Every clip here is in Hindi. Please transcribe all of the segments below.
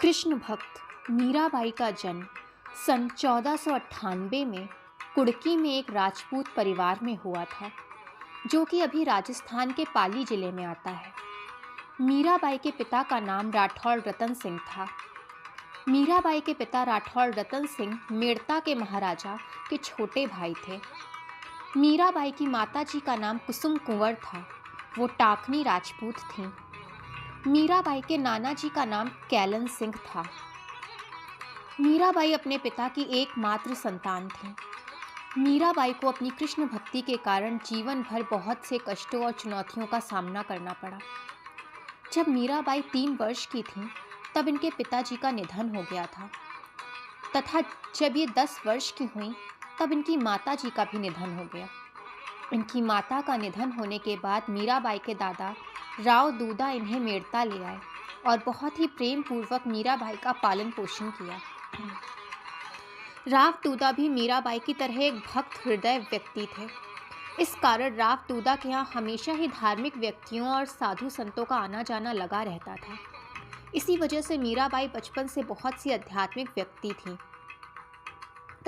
कृष्ण भक्त मीराबाई का जन्म सन 1498 में कुड़की में एक राजपूत परिवार में हुआ था, जो कि अभी राजस्थान के पाली जिले में आता है। मीराबाई के पिता का नाम राठौड़ रतन सिंह था। मीराबाई के पिता राठौड़ रतन सिंह मेड़ता के महाराजा के छोटे भाई थे। मीराबाई की माताजी का नाम कुसुम कुंवर था। वो टाकनी राजपूत थीं। मीराबाई के नाना जी का नाम कैलन सिंह था। मीराबाई अपने पिता की एकमात्र संतान थीं। मीराबाई को अपनी कृष्ण भक्ति के कारण जीवन भर बहुत से कष्टों और चुनौतियों का सामना करना पड़ा। जब मीराबाई 3 वर्ष की थीं, तब इनके पिताजी का निधन हो गया था तथा जब ये 10 वर्ष की हुईं, तब इनकी माताजी का भी निधन हो गया। इनकी माता का निधन होने के बाद मीराबाई के दादा राव दूदा इन्हें मेड़ता ले आए और बहुत ही प्रेम पूर्वक मीराबाई का पालन पोषण किया। राव दूदा भी मीराबाई की तरह एक भक्त हृदय व्यक्ति थे। इस कारण राव दूदा के यहाँ हमेशा ही धार्मिक व्यक्तियों और साधु संतों का आना जाना लगा रहता था। इसी वजह से मीराबाई बचपन से बहुत सी आध्यात्मिक व्यक्ति थी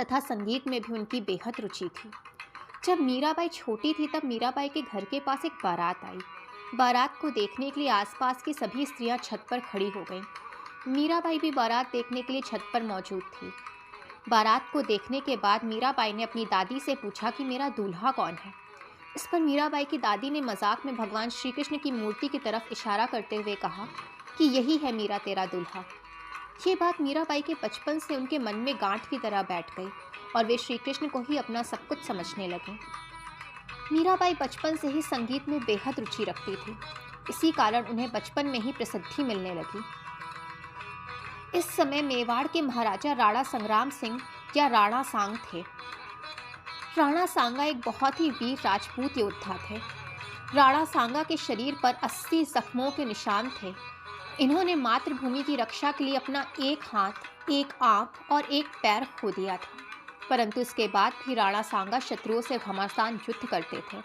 तथा संगीत में भी उनकी बेहद रुचि थी। जब मीराबाई छोटी थी, तब मीराबाई के घर के पास एक बारात आई। बारात को देखने के लिए आसपास की सभी स्त्रियां छत पर खड़ी हो गईं। मीराबाई भी बारात देखने के लिए छत पर मौजूद थी। बारात को देखने के बाद मीराबाई ने अपनी दादी से पूछा कि मेरा दूल्हा कौन है। इस पर मीराबाई की दादी ने मजाक में भगवान श्री कृष्ण की मूर्ति की तरफ इशारा करते हुए कहा कि यही है मीरा तेरा दूल्हा। ये बात मीराबाई के बचपन से उनके मन में गांठ की तरह बैठ गई और वे श्री कृष्ण को ही अपना सब कुछ समझने लगे। मीराबाई बचपन से ही संगीत में बेहद रुचि रखती थी। इसी कारण उन्हें बचपन में ही प्रसिद्धि मिलने लगी। इस समय मेवाड़ के महाराजा राणा संग्राम सिंह या राणा सांग थे। राणा सांगा एक बहुत ही वीर राजपूत योद्धा थे। राणा सांगा के शरीर पर 80 जख्मों के निशान थे। इन्होंने मातृभूमि की रक्षा के लिए अपना एक हाथ, एक आंख और एक पैर खो दिया था, परंतु इसके बाद भी राणा सांगा शत्रुओं से घमासान युद्ध करते थे।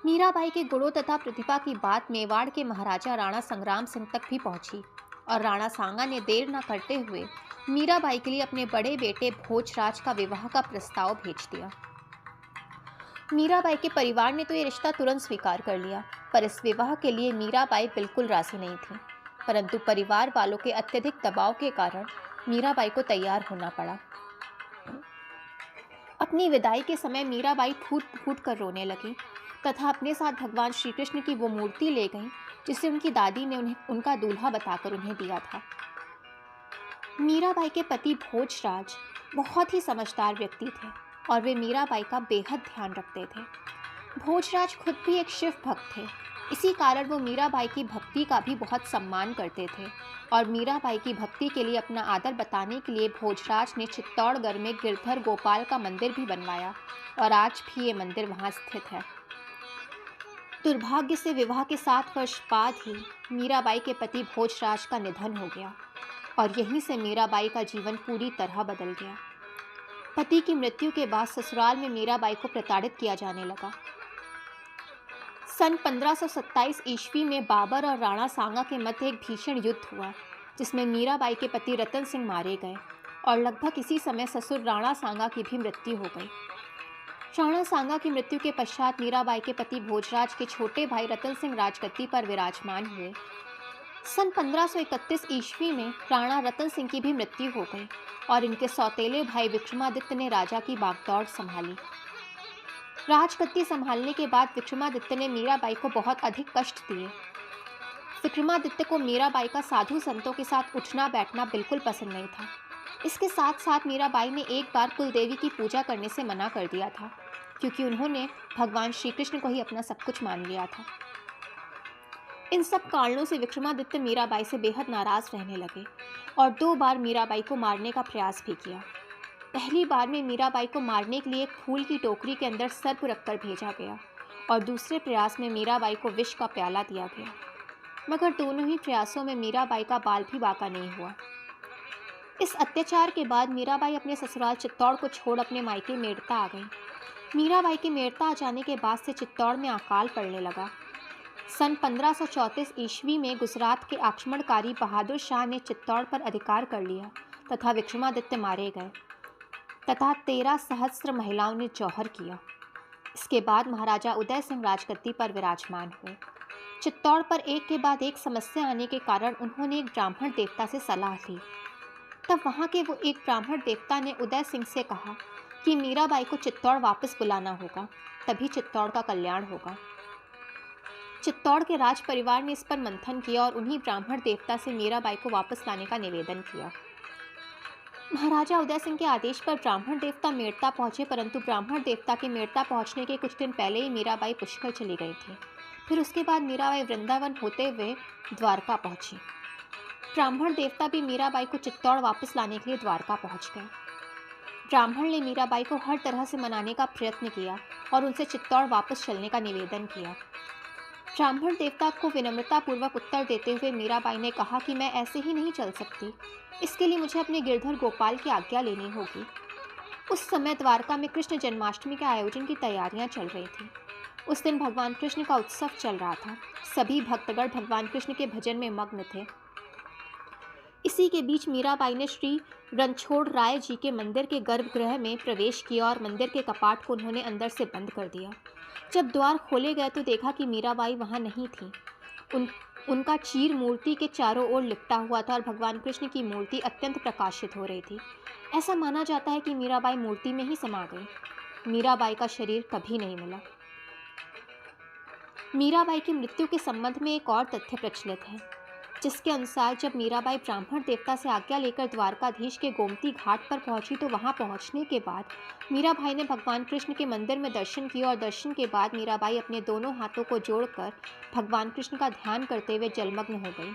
मीराबाई के गुणों तथा प्रतिभा की बात मेवाड़ के महाराजा राणा संग्राम सिंह तक भी पहुंची और राणा सांगा ने देर न करते हुए मीराबाई के लिए अपने बड़े बेटे भोजराज का विवाह का प्रस्ताव भेज दिया। मीराबाई के परिवार ने तो ये रिश्ता तुरंत स्वीकार कर लिया, पर इस विवाह के लिए मीराबाई बिल्कुल राजी नहीं थी। परंतु परिवार वालों के अत्यधिक दबाव के कारण मीराबाई को तैयार होना पड़ा। अपनी विदाई के समय मीराबाई फूट फूट कर रोने लगी तथा अपने साथ भगवान श्री कृष्ण की वो मूर्ति ले गईं, जिसे उनकी दादी ने उन्हें उनका दूल्हा बताकर उन्हें दिया था। मीराबाई के पति भोजराज बहुत ही समझदार व्यक्ति थे और वे मीराबाई का बेहद ध्यान रखते थे। भोजराज खुद भी एक शिव भक्त थे। इसी कारण वो मीराबाई की भक्ति का भी बहुत सम्मान करते थे और मीराबाई की भक्ति के लिए अपना आदर बताने के लिए भोजराज ने चित्तौड़गढ़ में गिरधर गोपाल का मंदिर भी बनवाया और आज भी ये मंदिर वहाँ स्थित है। दुर्भाग्य से विवाह के 7 वर्ष बाद ही मीराबाई के पति भोजराज का निधन हो गया और यहीं से मीराबाई का जीवन पूरी तरह बदल गया। पति की मृत्यु के बाद ससुराल में मीराबाई को प्रताड़ित किया जाने लगा। सन 1527 ईस्वी में बाबर और राणा सांगा के मध्य एक भीषण युद्ध हुआ, जिसमें मीराबाई के पति रतन सिंह मारे गए और लगभग इसी समय ससुर राणा सांगा की भी मृत्यु हो गई। राणा सांगा की मृत्यु के पश्चात मीराबाई के पति भोजराज के छोटे भाई रतन सिंह राजगद्दी पर विराजमान हुए। सन 1531 ईस्वी में राणा रतन सिंह की भी मृत्यु हो गई और इनके सौतेले भाई विक्रमादित्य ने राजा की बागडोर संभाली। राजगद्दी संभालने के बाद विक्रमादित्य ने मीराबाई को बहुत अधिक कष्ट दिए। विक्रमादित्य को मीराबाई का साधु संतों के साथ उठना बैठना बिल्कुल पसंद नहीं था। इसके साथ साथ मीराबाई ने एक बार कुलदेवी की पूजा करने से मना कर दिया था, क्योंकि उन्होंने भगवान श्री कृष्ण को ही अपना सब कुछ मान लिया था। इन सब कारणों से विक्रमादित्य मीराबाई से बेहद नाराज रहने लगे और 2 बार मीराबाई को मारने का प्रयास भी किया। पहली बार में मीराबाई को मारने के लिए एक फूल की टोकरी के अंदर सर्प रखकर भेजा गया और दूसरे प्रयास में मीराबाई को विष का प्याला दिया गया, मगर दोनों ही प्रयासों में मीराबाई का बाल भी बाका नहीं हुआ। इस अत्याचार के बाद मीराबाई अपने ससुराल चित्तौड़ को छोड़ अपने मायके मेड़ता आ गई। मीराबाई के मेड़ता आ जाने के बाद से चित्तौड़ में अकाल पड़ने लगा। सन 1534 ईस्वी में गुजरात के आक्रमणकारी बहादुर शाह ने चित्तौड़ पर अधिकार कर लिया तथा विक्रमादित्य मारे गए तथा 13 सहस्त्र महिलाओं ने जौहर किया। इसके बाद महाराजा उदय सिंह राजगद्दी पर विराजमान हुए। चित्तौड़ पर एक के बाद एक समस्या आने के कारण उन्होंने एक ब्राह्मण देवता से सलाह ली। तब वहाँ के वो एक ब्राह्मण देवता ने उदय सिंह से कहा कि मीराबाई को चित्तौड़ वापस बुलाना होगा, तभी चित्तौड़ का कल्याण होगा। चित्तौड़ के राज परिवार ने इस पर मंथन किया और उन्हीं ब्राह्मण देवता से मीराबाई को वापस लाने का निवेदन किया। महाराजा उदय सिंह के आदेश पर ब्राह्मण देवता मेड़ता पहुंचे, परंतु ब्राह्मण देवता के मेड़ता पहुंचने के कुछ दिन पहले ही मीराबाई पुष्कर चली गई थी। फिर उसके बाद मीराबाई वृंदावन होते हुए द्वारका पहुंची। ब्राह्मण देवता भी मीराबाई को चित्तौड़ वापस लाने के लिए द्वारका पहुंच गए। ब्राह्मण ने मीराबाई को हर तरह से मनाने का प्रयत्न किया और उनसे चित्तौड़ वापस चलने का निवेदन किया। ब्राह्मण देवता को विनम्रतापूर्वक उत्तर देते हुए मीराबाई ने कहा कि मैं ऐसे ही नहीं चल सकती, इसके लिए मुझे अपने गिरधर गोपाल की आज्ञा लेनी होगी। उस समय द्वारका में कृष्ण जन्माष्टमी के आयोजन की तैयारियां चल रही थी। उस दिन भगवान कृष्ण का उत्सव चल रहा था। सभी भक्तगण भगवान कृष्ण के भजन में मग्न थे। इसी के बीच मीराबाई ने श्री रणछोड़ राय जी के मंदिर के गर्भगृह में प्रवेश किया और मंदिर के कपाट को उन्होंने अंदर से बंद कर दिया। जब द्वार खोले गए तो देखा कि मीराबाई वहाँ नहीं थी। उनका चीर मूर्ति के चारों ओर लिपटा हुआ था और भगवान कृष्ण की मूर्ति अत्यंत प्रकाशित हो रही थी। ऐसा माना जाता है कि मीराबाई मूर्ति में ही समा गई। मीराबाई का शरीर कभी नहीं मिला। मीराबाई की मृत्यु के संबंध में एक और तथ्य प्रचलित है, जिसके अनुसार जब मीराबाई ब्राह्मण देवता से आज्ञा लेकर द्वारकाधीश के गोमती घाट पर पहुंची तो वहां पहुंचने के बाद मीराबाई ने भगवान कृष्ण के मंदिर में दर्शन किया और दर्शन के बाद मीराबाई अपने दोनों हाथों को जोड़कर भगवान कृष्ण का ध्यान करते हुए जलमग्न हो गई।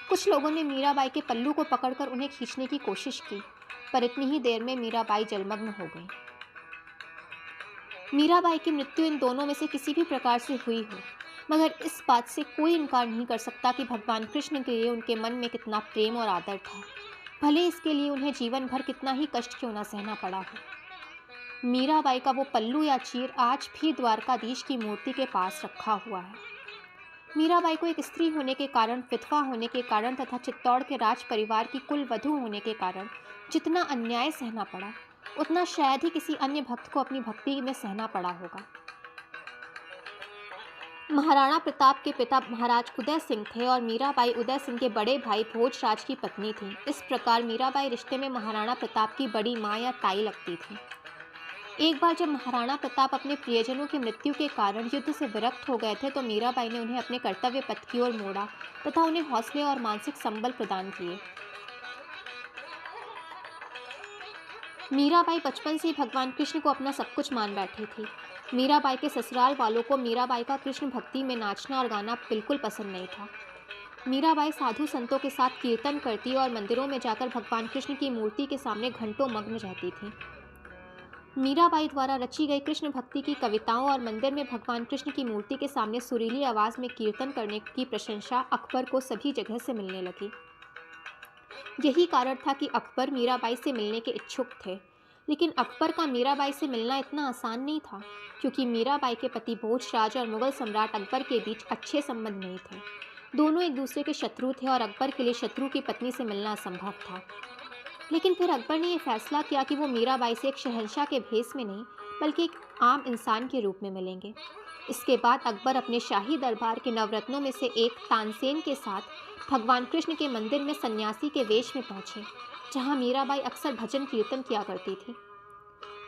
कुछ लोगों ने मीराबाई के पल्लू को पकड़कर उन्हें खींचने की कोशिश की, पर इतनी ही देर में मीराबाई जलमग्न हो गई। मीराबाई की मृत्यु इन दोनों में से किसी भी प्रकार से हुई हो, मगर इस बात से कोई इनकार नहीं कर सकता कि भगवान कृष्ण के लिए उनके मन में कितना प्रेम और आदर था, भले इसके लिए उन्हें जीवन भर कितना ही कष्ट क्यों न सहना पड़ा हो। मीराबाई का वो पल्लू या चीर आज भी द्वारकाधीश की मूर्ति के पास रखा हुआ है। मीराबाई को एक स्त्री होने के कारण, विधवा होने के कारण तथा चित्तौड़ के राज परिवार की कुल वधू होने के कारण जितना अन्याय सहना पड़ा, उतना शायद ही किसी अन्य भक्त को अपनी भक्ति में सहना पड़ा होगा। महाराणा प्रताप के पिता महाराज उदय सिंह थे और मीराबाई उदय सिंह के बड़े भाई भोजराज की पत्नी थी। इस प्रकार मीराबाई रिश्ते में महाराणा प्रताप की बड़ी माँ या ताई लगती थी। एक बार जब महाराणा प्रताप अपने प्रियजनों की मृत्यु के कारण युद्ध से विरक्त हो गए थे तो मीराबाई ने उन्हें अपने कर्तव्य पथ की ओर मोड़ा तथा उन्हें हौसले और मानसिक संबल प्रदान किए। मीराबाई बचपन से ही भगवान कृष्ण को अपना सब कुछ मान बैठी थी। मीराबाई के ससुराल वालों को मीराबाई का कृष्ण भक्ति में नाचना और गाना बिल्कुल पसंद नहीं था। मीराबाई साधु संतों के साथ कीर्तन करती और मंदिरों में जाकर भगवान कृष्ण की मूर्ति के सामने घंटों मग्न रहती थी। मीराबाई द्वारा रची गई कृष्ण भक्ति की कविताओं और मंदिर में भगवान कृष्ण की मूर्ति के सामने सुरीली आवाज़ में कीर्तन करने की प्रशंसा अकबर को सभी जगह से मिलने लगी। यही कारण था कि अकबर मीराबाई से मिलने के इच्छुक थे, लेकिन अकबर का मीराबाई से मिलना इतना आसान नहीं था, क्योंकि मीराबाई के पति भोजराज और मुगल सम्राट अकबर के बीच अच्छे संबंध नहीं थे। दोनों एक दूसरे के शत्रु थे और अकबर के लिए शत्रु की पत्नी से मिलना असंभव था। लेकिन फिर अकबर ने यह फैसला किया कि वो मीराबाई से एक शहंशाह के भेस में नहीं, बल्कि एक आम इंसान के रूप में मिलेंगे। इसके बाद अकबर अपने शाही दरबार के नवरत्नों में से एक तानसेन के साथ भगवान कृष्ण के मंदिर में सन्यासी के वेश में पहुंचे, जहां मीराबाई अक्सर भजन कीर्तन किया करती थी।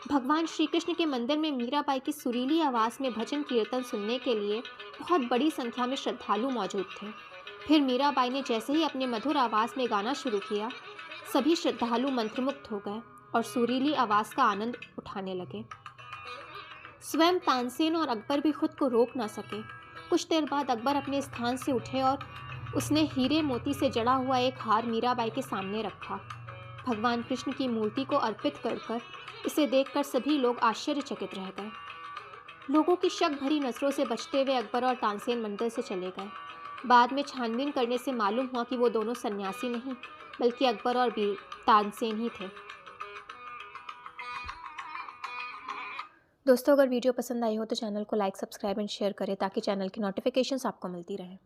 भगवान श्री कृष्ण के मंदिर में मीराबाई की सुरीली आवाज़ में भजन कीर्तन सुनने के लिए बहुत बड़ी संख्या में श्रद्धालु मौजूद थे। फिर मीराबाई ने जैसे ही अपने मधुर आवाज़ में गाना शुरू किया, सभी श्रद्धालु मंत्रमुग्ध हो गए और सुरीली आवाज़ का आनंद उठाने लगे। स्वयं तानसेन और अकबर भी खुद को रोक ना सके। कुछ देर बाद अकबर अपने स्थान से उठे और उसने हीरे मोती से जड़ा हुआ एक हार मीराबाई के सामने रखा। भगवान कृष्ण की मूर्ति को अर्पित कर इसे देखकर सभी लोग आश्चर्यचकित रह गए। लोगों की शक भरी नज़रों से बचते हुए अकबर और तानसेन मंदिर से चले गए। बाद में छानबीन करने से मालूम हुआ कि वो दोनों सन्यासी नहीं, बल्कि अकबर और तानसेन ही थे। दोस्तों, अगर वीडियो पसंद आई हो तो चैनल को लाइक, सब्सक्राइब एंड शेयर करें ताकि चैनल की नोटिफिकेशंस आपको मिलती रहें।